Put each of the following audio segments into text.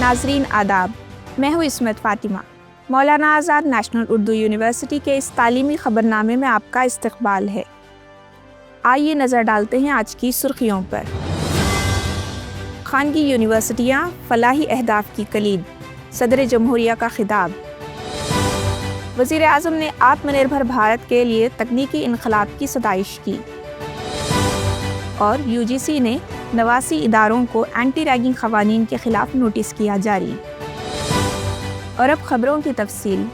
नाजरीन आदाब, मैं हूँ इस्मत फ़ातिमा। मौलाना आज़ाद नेशनल उर्दू यूनिवर्सिटी के इस तालीमी ख़बरनामे में आपका इस्तक़बाल है। आइए नज़र डालते हैं आज की सुर्खियों पर। खानगी यूनिवर्सिटियाँ फ़लाही अहदाफ़ की कलीद, सदर जमहूरिया का खिताब। वज़ीर आज़म ने आत्मनिर्भर भारत के लिए तकनीकी इनक़लाब की सताइश की। और UGC ने 89 इदारों को एंटी रैगिंग क़वानीन के ख़िलाफ़ नोटिस किया जारी। और अब ख़बरों की तफसील।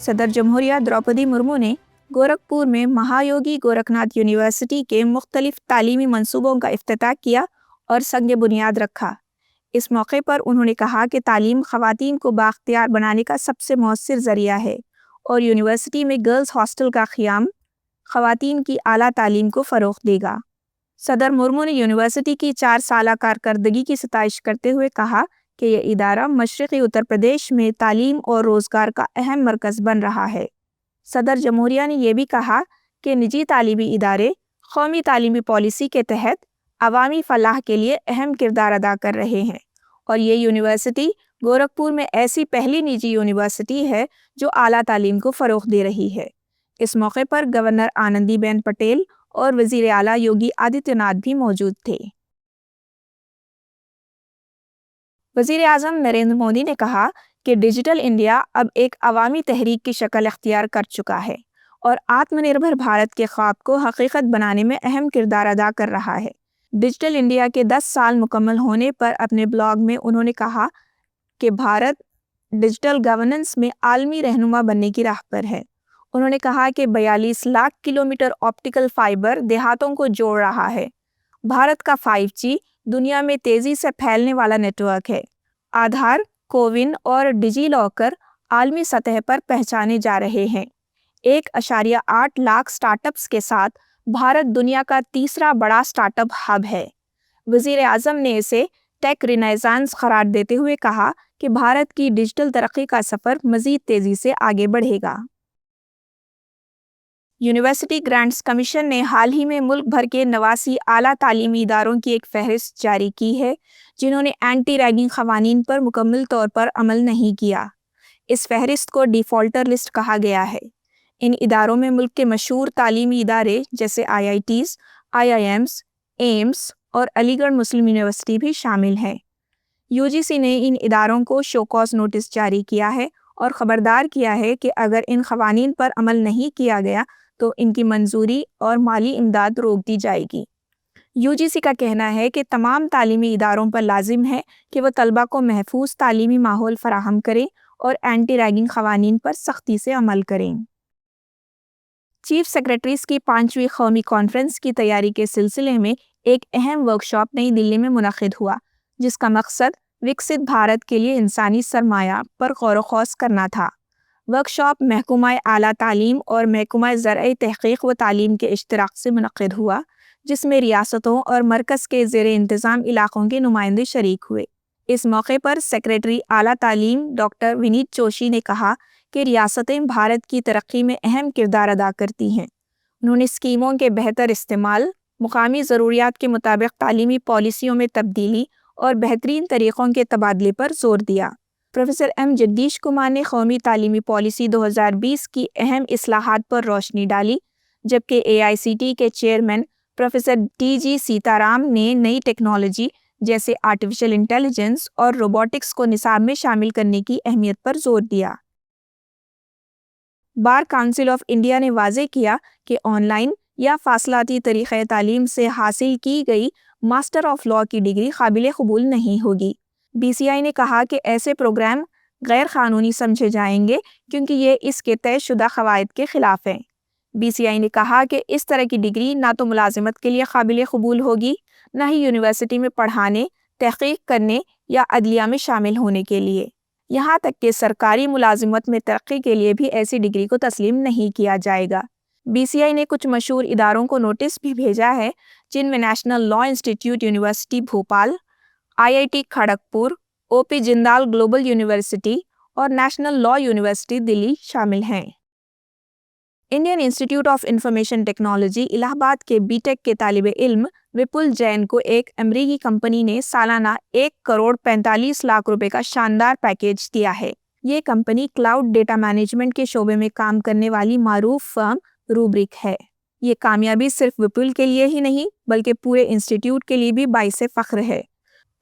सदर जमहूरिया द्रौपदी मुर्मू ने गोरखपुर में महायोगी गोरखनाथ यूनिवर्सिटी के मुख्तलिफ तालीमी मंसूबों का इफ्तिताह किया और संग बुनियाद रखा। इस मौके पर उन्होंने कहा कि तालीम ख़वातीन को बाख्तियार बनाने का सबसे मौसर ज़रिया है और यूनिवर्सिटी में गर्ल्स हॉस्टल का क़याम ख़वातीन की आला तालीम को फ़रोग़ देगा। सदर मुर्मू ने यूनिवर्सिटी की 4 साला कारकर्दगी की सताइश करते हुए कहा कि यह इदारा मशरक़ी उत्तर प्रदेश में तालीम और रोज़गार का अहम मरकज़ बन रहा है। सदर जमहूरिया ने यह भी कहा कि निजी तालीमी इदारे कौमी तालीमी पॉलिसी के तहत अवामी फ़लाह के लिए अहम किरदार अदा कर रहे हैं और ये यूनिवर्सिटी गोरखपुर में ऐसी पहली निजी यूनिवर्सिटी है जो आला तालीम को फ़रोग़ दे रही है। इस मौके पर गवर्नर आनंदीबेन पटेल और वज़ीर आला योगी आदित्यनाथ भी मौजूद थे। वज़ीर आज़म नरेंद्र मोदी ने कहा कि डिजिटल इंडिया अब एक अवामी तहरीक की शक्ल अख्तियार कर चुका है और आत्मनिर्भर भारत के ख्वाब को हकीकत बनाने में अहम किरदार अदा कर रहा है। डिजिटल इंडिया के 10 साल मुकम्मल होने पर अपने ब्लॉग में उन्होंने कहा कि भारत डिजिटल गवर्नेंस में आलमी रहनुमा बनने की राह पर है। उन्होंने कहा कि 42 लाख किलोमीटर ऑप्टिकल फाइबर देहातों को जोड़ रहा है। भारत का 5G दुनिया में तेज़ी से फैलने वाला नेटवर्क है। आधार, कोविन और डिजी लॉकर आलमी सतह पर पहचाने जा रहे हैं। 1.8 लाख स्टार्टअप्स के साथ भारत दुनिया का तीसरा बड़ा स्टार्टअप हब है। वज़ीर आज़म ने इसे टेक रिनेसांस करार देते हुए कहा कि भारत की डिजिटल तरक्की का सफ़र मज़ीद तेज़ी से आगे बढ़ेगा। यूनिवर्सिटी ग्रांट्स कमीशन ने हाल ही में मुल्क भर के 89 आला तालीमी इदारों की एक फहरिस्त जारी की है जिन्होंने एंटी रैगिंग क़वानीन पर मुकम्मल तौर पर अमल नहीं किया। इस फहरिस्त को डिफ़ॉल्टर लिस्ट कहा गया है। इन इदारों में मुल्क के मशहूर तालीमी इदारे जैसे IITs, IIMs, एम्स और अलीगढ़ मुस्लिम यूनिवर्सिटी भी शामिल हैं। UGC ने इन इदारों को शो कॉज नोटिस जारी किया है और ख़बरदार किया है कि अगर इन क़वानीन पर अमल नहीं किया गया तो इनकी मंजूरी और माली इमदाद रोक दी जाएगी। UGC का कहना है कि तमाम तालीमी इदारों पर लाजिम है कि वह तलबा को महफूज तालीमी माहौल फराहम करें और एंटी रैगिंग क़वानीन पर सख्ती से अमल करें। चीफ सेक्रेटरीज़ की 5वीं कौमी कॉन्फ्रेंस की तैयारी के सिलसिले में एक अहम वर्कशॉप नई दिल्ली में मुनक़िद हुआ, जिसका मकसद विकसित भारत के लिए इंसानी सरमाया पर गौर-व-ख़ौस करना था। वर्कशॉप महकमा आला तालीम और महकमा ज़राए तहक़ीक़ व तालीम के इश्तिराक से मुनक़िद हुआ, जिसमें रियासतों और मरकज़ के ज़ेरे इंतज़ाम इलाक़ों के नुमाइंदे शरीक हुए। इस मौके पर सेक्रेटरी आला तालीम डॉक्टर विनीत जोशी ने कहा कि रियासतें भारत की तरक्की में अहम किरदार अदा करती हैं। उन्होंने स्कीमों के बेहतर इस्तेमाल, मुकामी ज़रूरियात के मुताबिक तालीमी पॉलिसियों में तब्दीली और बेहतरीन तरीक़ों के तबादले पर ज़ोर दिया। प्रोफेसर M जगदीश कुमार ने कौमी तालीमी पॉलिसी 2020 की अहम इस्लाहात पर रोशनी डाली, जबकि AICT के चेयरमैन प्रोफेसर TG सीताराम ने नई टेक्नोलॉजी जैसे आर्टिफिशियल इंटेलिजेंस और रोबोटिक्स को निसाब में शामिल करने की अहमियत पर जोर दिया। बार काउंसिल ऑफ इंडिया ने वाज़ेह किया कि ऑनलाइन या फासलाती तरीक़े तालीम से हासिल की गई मास्टर ऑफ लॉ की डिग्री काबिल कबूल नहीं होगी। BCI ने कहा कि ऐसे प्रोग्राम गैर कानूनी समझे जाएंगे क्योंकि ये इसके तयशुदा क़वाइद के ख़िलाफ़ हैं। BCI ने कहा कि इस तरह की डिग्री ना तो मुलाजिमत के लिए काबिल कबूल होगी, ना ही यूनिवर्सिटी में पढ़ाने, तहक़ीक़ करने या अदलिया में शामिल होने के लिए। यहाँ तक कि सरकारी मुलाजिमत में तरक्की के लिए भी ऐसी डिग्री को तस्लीम नहीं किया जाएगा। BCI ने कुछ मशहूर इदारों को नोटिस भी भेजा है, जिनमें national law institute university Bhopal, IIT Kharagpur, OP Jindal global university और नेशनल लॉ यूनिवर्सिटी दिल्ली शामिल हैं। Indian institute of information technology الہ آباد کے بی ٹیک کے طالب علم وپل جین کو ایک امریکی کمپنی نے سالانہ 1,45,00,000 روپے کا شاندار پیکیج دیا ہے۔ یہ کمپنی کلاؤڈ ڈیٹا مینجمنٹ کے شعبے میں کام کرنے والی معروف فرم روبرک ہے۔ یہ کامیابی صرف وپل کے لیے ہی نہیں بلکہ پورے انسٹیٹیوٹ کے لیے بھی باعث فخر ہے۔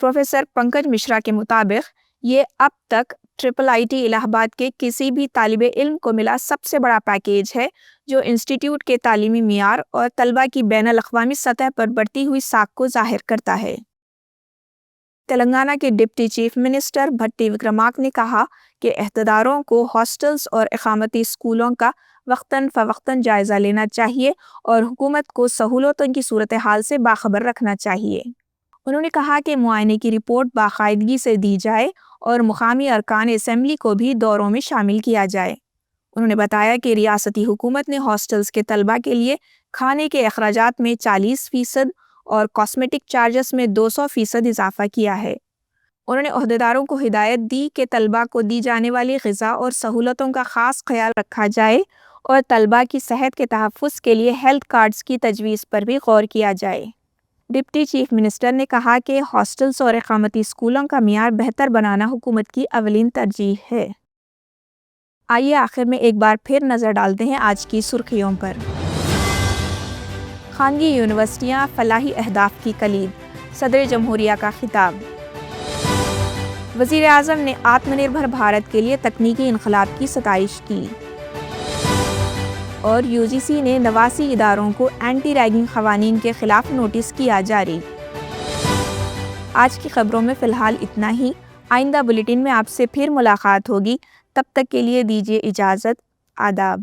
پروفیسر پنکج مشرا کے مطابق یہ اب تک IIT الہ آباد کے کسی بھی طالب علم کو ملا سب سے بڑا پیکیج ہے، جو انسٹیٹیوٹ کے تعلیمی معیار اور طلباء کی بین الاقوامی سطح پر بڑھتی ہوئی ساکھ کو ظاہر کرتا ہے۔ تلنگانہ کے ڈپٹی چیف منسٹر بھٹی وکرمارک نے کہا کہ عہدیداروں کو ہاسٹلز اور اقامتی اسکولوں کا وقتاً فوقتاً جائزہ لینا چاہیے اور حکومت کو سہولتوں کی صورتحال سے باخبر رکھنا چاہیے۔ انہوں نے کہا کہ معائنے کی رپورٹ باقاعدگی سے دی جائے اور مقامی ارکان اسمبلی کو بھی دوروں میں شامل کیا جائے۔ انہوں نے بتایا کہ ریاستی حکومت نے ہاسٹلز کے طلباء کے لیے کھانے کے اخراجات میں 40% اور کاسمیٹک چارجز میں 200% اضافہ کیا ہے۔ انہوں نے عہدیداروں کو ہدایت دی کہ طلباء کو دی جانے والی غذا اور سہولتوں کا خاص خیال رکھا جائے اور طلباء کی صحت کے تحفظ کے لیے ہیلتھ کارڈز کی تجویز پر بھی غور کیا جائے۔ ڈپٹی چیف منسٹر نے کہا کہ ہاسٹلز اور اقامتی اسکولوں کا معیار بہتر بنانا حکومت کی اولین ترجیح ہے۔ آئیے آخر میں ایک بار پھر نظر ڈالتے ہیں آج کی سرخیوں پر۔ خانگی یونیورسٹیاں فلاحی اہداف کی کلید، صدر جمہوریہ کا خطاب۔ وزیر اعظم نے آتم نربھر بھارت کے لیے تکنیکی انقلاب کی ستائش کی۔ اور UGC نے 89 اداروں کو اینٹی ریگنگ قوانین کے خلاف نوٹس کیا جاری۔ آج کی خبروں میں فی الحال اتنا ہی۔ آئندہ بلیٹن میں آپ سے پھر ملاقات ہوگی، تب تک کے لیے دیجیے اجازت۔ آداب۔